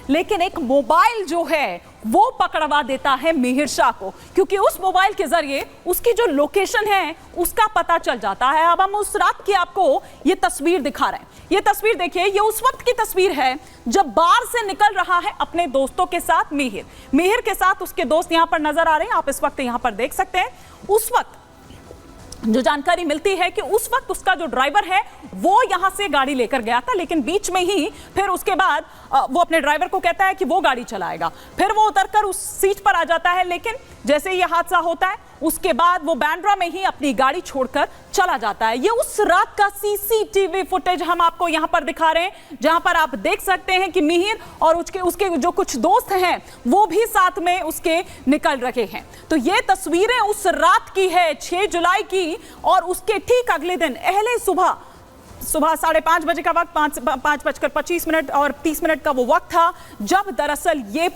लेकिन एक मोबाइल जो है वो पकड़वा देता है मिहिर शाह को, क्योंकि उस मोबाइल के जरिए उसकी जो लोकेशन है उसका पता चल जाता है। अब हम उस रात की आपको ये तस्वीर दिखा रहे हैं। ये तस्वीर देखिए, ये उस वक्त की तस्वीर है जब बार से निकल रहा है अपने दोस्तों के साथ मिहिर के साथ उसके दोस्त यहां पर नजर आ रहे हैं, आप इस वक्त यहां पर देख सकते हैं। उस वक्त जो जानकारी मिलती है कि उस वक्त उसका जो ड्राइवर है वो यहां से गाड़ी लेकर गया था, लेकिन बीच में ही फिर उसके बाद वो अपने ड्राइवर को कहता है कि वो गाड़ी चलाएगा, फिर वो उतरकर उस सीट पर आ जाता है। लेकिन जैसे ये हादसा होता है उसके बाद वो बांद्रा में ही अपनी गाड़ी छोड़कर चला जाता है। ये उस रात का सीसीटीवी फुटेज हम आपको यहां पर दिखा रहे हैं, जहां पर आप देख सकते हैं कि मिहिर और उसके जो कुछ दोस्त हैं वो भी साथ में उसके निकल रहे हैं। तो ये तस्वीरें उस रात की है 6 जुलाई की, और उसके ठीक अगले दिन अहले सुबह 5:30 बजे का वक्त, 5:25 और 30 का वो वक्त था जब दरअसल ये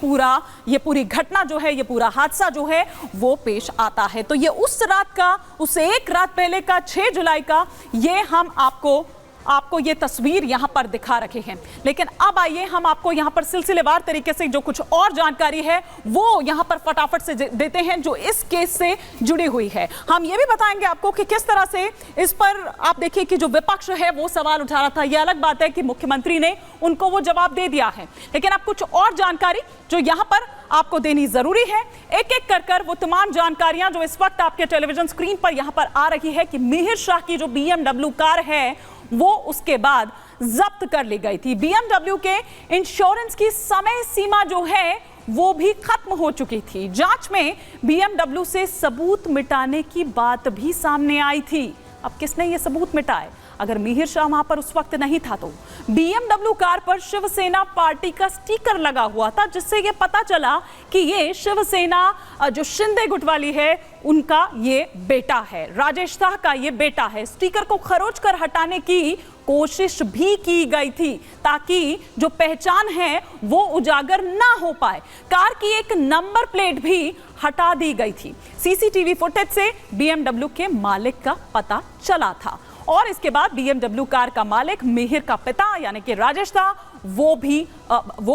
पूरी घटना जो है, ये पूरा हादसा जो है वो पेश आता है। तो ये उस रात का, उस एक रात पहले का 6 जुलाई का ये हम आपको ये तस्वीर यहां पर दिखा रखे हैं। लेकिन अब आइए हम आपको यहां पर सिलसिलेवार तरीके से जो कुछ और जानकारी है वो यहां पर फटाफट से देते हैं जो इस केस से जुड़ी हुई है। हम ये भी बताएंगे आपको कि किस तरह से इस पर आप देखिए कि जो विपक्ष है वो सवाल उठा रहा था। ये अलग बात है कि मुख्यमंत्री ने उनको वो जवाब दे दिया है, लेकिन अब कुछ और जानकारी जो यहां पर आपको देनी जरूरी है। एक एक कर वो तमाम जानकारियां जो इस वक्त आपके टेलीविजन स्क्रीन पर यहां पर आ रही है कि मिहिर शाह की जो BMW कार है वो उसके बाद जब्त कर ली गई थी। BMW के इंश्योरेंस की समय सीमा जो है वो भी खत्म हो चुकी थी। जांच में BMW से सबूत मिटाने की बात भी सामने आई थी। अब किसने ये सबूत मिटाए? अगर मिहिर शाह वहां पर उस वक्त नहीं था तो BMW कार पर शिवसेना पार्टी का स्टिकर लगा हुआ था, जिससे ये पता चला कि ये शिवसेना जो शिंदे गुट वाली है उनका ये बेटा है, राजेश शाह का ये बेटा है। स्टिकर को खरोच कर हटाने की कोशिश भी की गई थी ताकि जो पहचान है वो उजागर ना हो पाए। कार की एक नंबर प्लेट भी हटा दी गई थी। सीसीटीवी फुटेज से BMW के मालिक का पता चला था, और इसके बाद BMW कार का मालिक मिहिर का पिता यानी कि राजेश था, वो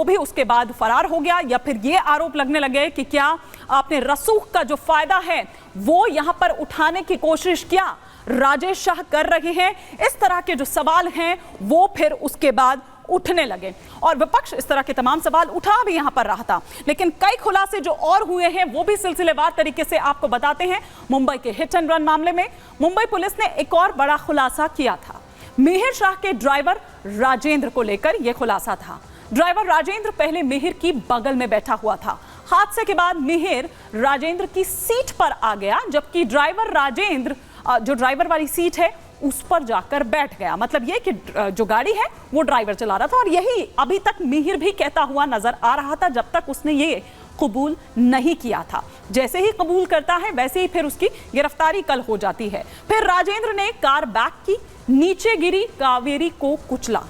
भी उसके बाद फरार हो गया। या फिर ये आरोप लगने लगे कि क्या आपने रसूख का जो फायदा है वो यहां पर उठाने की कोशिश क्या राजेश शाह कर रहे हैं। इस तरह के जो सवाल हैं वो फिर उसके बाद उठने लगे, और विपक्ष इस तरह के तमाम सवाल उठा भी यहां पर रहा था। लेकिन कई खुलासे जो और हुए हैं वो भी सिलसिलेवार तरीके से आपको बताते हैं। मुंबई के हिट एंड रन मामले में मुंबई पुलिस ने एक और बड़ा खुलासा किया था। मिहिर शाह के ड्राइवर राजेंद्र को लेकर यह खुलासा था। ड्राइवर राजेंद्र पहले मिहिर की बगल में बैठा हुआ था। हादसे के बाद मिहिर राजेंद्र की सीट पर आ गया, जबकि ड्राइवर राजेंद्र जो ड्राइवर वाली सीट है उस पर जाकर बैठ गया। मतलब ये कि जो गाड़ी है वो ड्राइवर चला रहा था, और यही अभी तक मिहिर भी कहता हुआ नजर आ रहा था जब तक उसने ये कबूल नहीं किया था। जैसे ही कबूल करता है वैसे ही फिर उसकी गिरफ्तारी कल हो जाती है। फिर राजेंद्र ने कार बैक की, नीचे गिरी कावेरी को कुचला,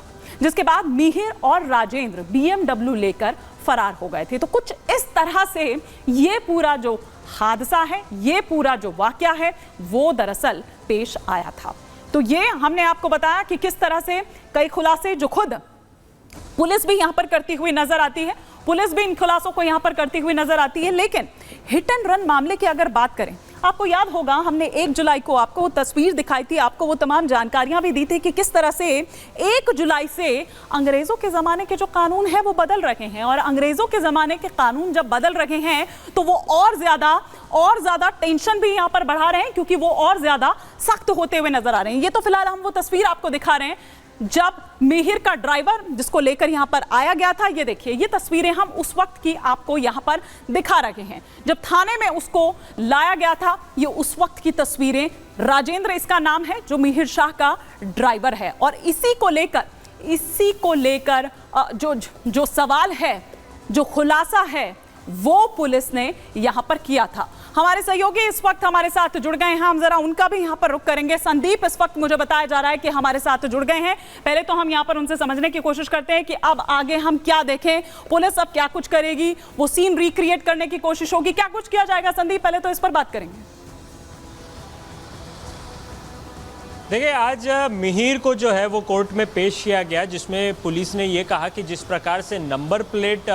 जिसके बाद मिहिर और राजेंद्र BMW लेकर फरार हो गए थे। तो कुछ इस तरह से ये पूरा जो हादसा है, ये पूरा जो वाकया है वो दरअसल पेश आया था। तो ये हमने आपको बताया कि किस तरह से कई खुलासे जो खुद पुलिस भी यहां पर करती हुई नजर आती है, पुलिस भी इन खुलासों को यहां पर करती हुई नजर आती है। लेकिन हिट एंड रन मामले की अगर बात करें, आपको याद होगा हमने 1 जुलाई को आपको वो तस्वीर दिखाई थी, आपको वो तमाम जानकारियां भी दी थी कि किस तरह से 1 जुलाई से अंग्रेजों के ज़माने के जो कानून है वो बदल रहे हैं, और अंग्रेजों के ज़माने के कानून जब बदल रहे हैं तो वो और ज़्यादा टेंशन भी यहाँ पर बढ़ा रहे हैं, क्योंकि वो और ज़्यादा सख्त होते हुए नजर आ रहे हैं। ये तो फिलहाल हम वो तस्वीर आपको दिखा रहे हैं जब मिहिर का ड्राइवर जिसको लेकर यहां पर आया गया था। ये देखिए, ये तस्वीरें हम उस वक्त की आपको यहां पर दिखा रहे हैं जब थाने में उसको लाया गया था। ये उस वक्त की तस्वीरें, राजेंद्र इसका नाम है जो मिहिर शाह का ड्राइवर है, और इसी को लेकर जो सवाल है, जो खुलासा है वो पुलिस ने यहां पर किया था। हमारे सहयोगी इस वक्त हमारे साथ जुड़ गए हैं, हम जरा उनका भी यहां पर रुख करेंगे। संदीप इस वक्त मुझे बताया जा रहा है कि हमारे साथ जुड़ गए हैं। पहले तो हम यहां पर उनसे समझने की कोशिश करते हैं कि अब आगे हम क्या देखें, पुलिस अब क्या कुछ करेगी, वो सीन रिक्रिएट करने की कोशिश होगी, क्या कुछ किया जाएगा। संदीप, पहले तो इस पर बात करेंगे। देखिए, आज मिहिर को जो है वो कोर्ट में पेश किया गया, जिसमें पुलिस ने ये कहा कि जिस प्रकार से नंबर प्लेट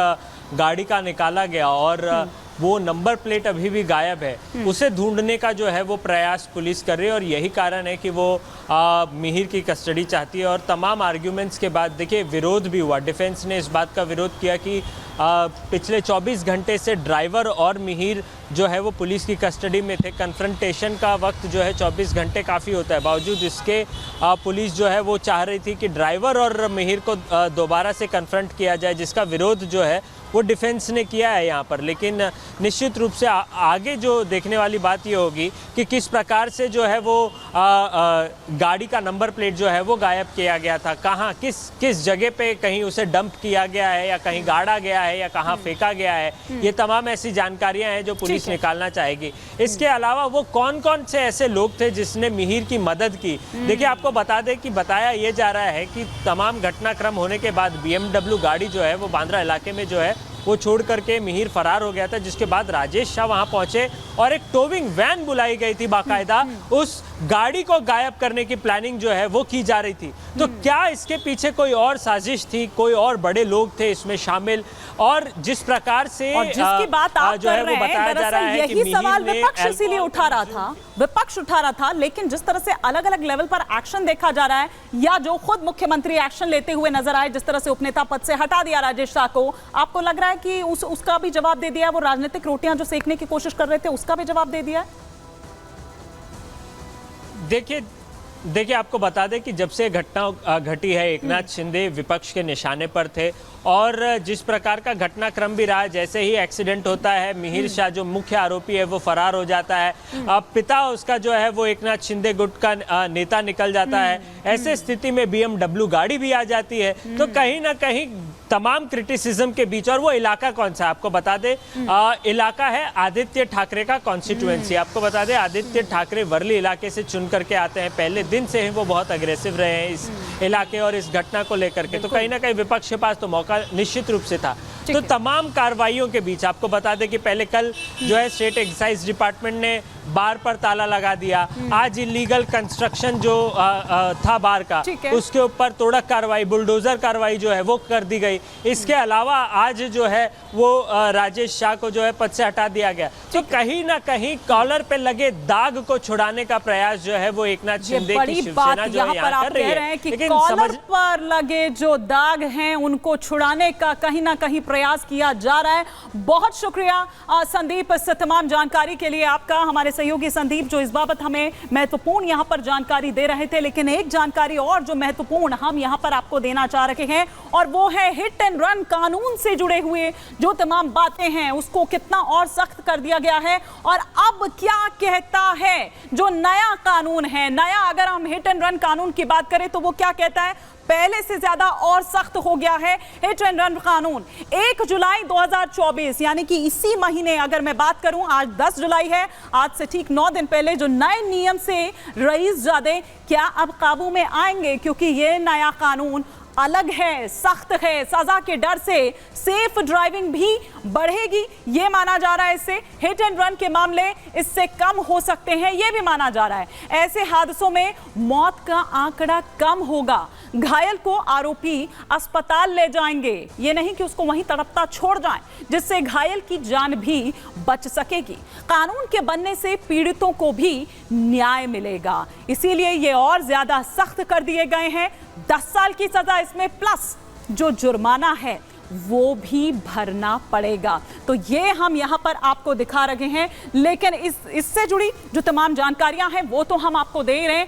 गाड़ी का निकाला गया और वो नंबर प्लेट अभी भी गायब है, उसे ढूंढने का जो है वो प्रयास पुलिस कर रही है और यही कारण है कि वो मिहिर की कस्टडी चाहती है। और तमाम आर्ग्यूमेंट्स के बाद देखिए विरोध भी हुआ, डिफेंस ने इस बात का विरोध किया कि पिछले 24 घंटे से ड्राइवर और मिहिर जो है वो पुलिस की कस्टडी में थे। कन्फ्रंटेशन का वक्त जो है 24 घंटे काफ़ी होता है, बावजूद इसके पुलिस जो है वो चाह रही थी कि ड्राइवर और मिहिर को दोबारा से कन्फ्रंट किया जाए, जिसका विरोध जो है वो डिफेंस ने किया है यहाँ पर। लेकिन निश्चित रूप से आगे जो देखने वाली बात ये होगी कि किस प्रकार से जो है वो गाड़ी का नंबर प्लेट जो है वो गायब किया गया था, कहाँ किस जगह पे, कहीं उसे डंप किया गया है या कहीं गाड़ा गया है या कहाँ फेंका गया है, ये तमाम ऐसी जानकारियां हैं जो पुलिस निकालना चाहेगी। इसके अलावा वो कौन कौन से ऐसे लोग थे जिसने मिहिर की मदद की। देखिए, आपको बता दें कि बताया ये जा रहा है कि तमाम घटनाक्रम होने के बाद BMW गाड़ी जो है वो बांद्रा इलाके में जो है वो छोड़ करके मिहिर फरार हो गया था, जिसके बाद राजेश शाह वहां पहुंचे और एक टोविंग वैन बुलाई गई थी, बाकायदा उस गाड़ी को गायब करने की प्लानिंग जो है वो की जा रही थी। तो क्या इसके पीछे कोई और साजिश थी, कोई और बड़े लोग थे इसमें शामिल? और जिस प्रकार से और जिसकी बात आप जो है वो बताया जा रहा है कि यही सवाल विपक्ष इसीलिए उठा रहा था, विपक्ष उठा रहा था। लेकिन जिस तरह से अलग अलग लेवल पर एक्शन देखा जा रहा है, या जो खुद मुख्यमंत्री एक्शन लेते हुए नजर आए, जिस तरह से उपनेता पद से हटा दिया राजेश शाह को, आपको लग रहा है कि उसका भी जवाब दे दिया? वो राजनीतिक रोटियां जो सेकने की कोशिश कर रहे थे उसका भी जवाब दे दिया? देखिए, आपको बता दें कि जब से घटना घटी है, एकनाथ शिंदे विपक्ष के निशाने पर थे और जिस प्रकार का घटनाक्रम भी रहा, जैसे ही एक्सीडेंट होता है मिहिर शाह जो मुख्य आरोपी है वो फरार हो जाता है, पिता उसका जो है वो एकनाथ शिंदे गुट का नेता निकल जाता है, ऐसे स्थिति में BMW गाड़ी भी आ जाती है। तो कहीं ना कहीं तमाम क्रिटिसिज्म के बीच, और वो इलाका कौन सा आपको बता दे, इलाका है आदित्य ठाकरे का कॉन्स्टिट्यूएंसी। आपको बता दें आदित्य ठाकरे वर्ली इलाके से चुन करके आते हैं, पहले दिन से ही वो बहुत अग्रेसिव रहे हैं इस इलाके और इस घटना को लेकर के। तो कहीं ना कहीं विपक्ष के पास तो मौका निश्चित रूप से था। तो तमाम कार्रवाइयों के बीच आपको बता दें कि पहले कल जो है स्टेट एक्साइज डिपार्टमेंट ने बार पर ताला लगा दिया, आज इलीगल कंस्ट्रक्शन जो था बार का उसके ऊपर तोड़क कार्रवाई, बुलडोजर कार्रवाई जो है वो कर दी गई। इसके अलावा आज जो है वो राजेश शाह को जो है पद से हटा दिया गया। तो कहीं ना कहीं कॉलर पे लगे दाग को छुड़ाने का प्रयास जो है वो एकनाथ शिंदे की शिवसेना जो है यहाँ कर रही है। लेकिन कॉलर पर लगे जो दाग हैं उनको छुड़ाने का कहीं ना कहीं प्रयास किया जा रहा है। बहुत शुक्रिया संदीप इस तमाम जानकारी के लिए आपका, हमारे सहयोगी संदीप जो इस बाबत हमें महत्वपूर्ण यहां पर जानकारी दे रहे थे। लेकिन एक जानकारी और जो महत्वपूर्ण हम यहां पर आपको देना चाह रहे हैं और वो है हिट एंड रन कानून से जुड़े हुए जो तमाम बातें हैं उसको कितना और सख्त कर दिया गया है और अब क्या कहता है जो नया कानून है। नया अगर हम हिट एंड रन कानून की बात करें तो वो क्या कहता है, पहले से ज्यादा और सख्त हो गया है हिट एंड रन कानून। 1 जुलाई 2024 यानी कि इसी महीने अगर मैं बात करूं, आज 10 जुलाई है, आज से ठीक 9 दिन पहले जो नए नियम से रईसजादे क्या अब काबू में आएंगे, क्योंकि ये नया कानून अलग है, सख्त है, सजा के डर से सेफ ड्राइविंग भी बढ़ेगी ये माना जा रहा है। इससे हिट एंड रन के मामले इससे कम हो सकते हैं ये भी माना जा रहा है। ऐसे हादसों में मौत का आंकड़ा कम होगा, घायल को आरोपी अस्पताल ले जाएंगे, ये नहीं कि उसको वहीं तड़पता छोड़ जाएं, जिससे घायल की जान भी बच सकेगी। कानून के बनने से पीड़ितों को भी न्याय मिलेगा, इसीलिए ये और ज्यादा सख्त कर दिए गए हैं। 10 साल की सजा इसमें प्लस जो जुर्माना है वो भी भरना पड़ेगा। तो ये हम यहां पर आपको दिखा रहे हैं, लेकिन इससे जुड़ी जो तमाम जानकारियां हैं वो तो हम आपको दे रहे हैं।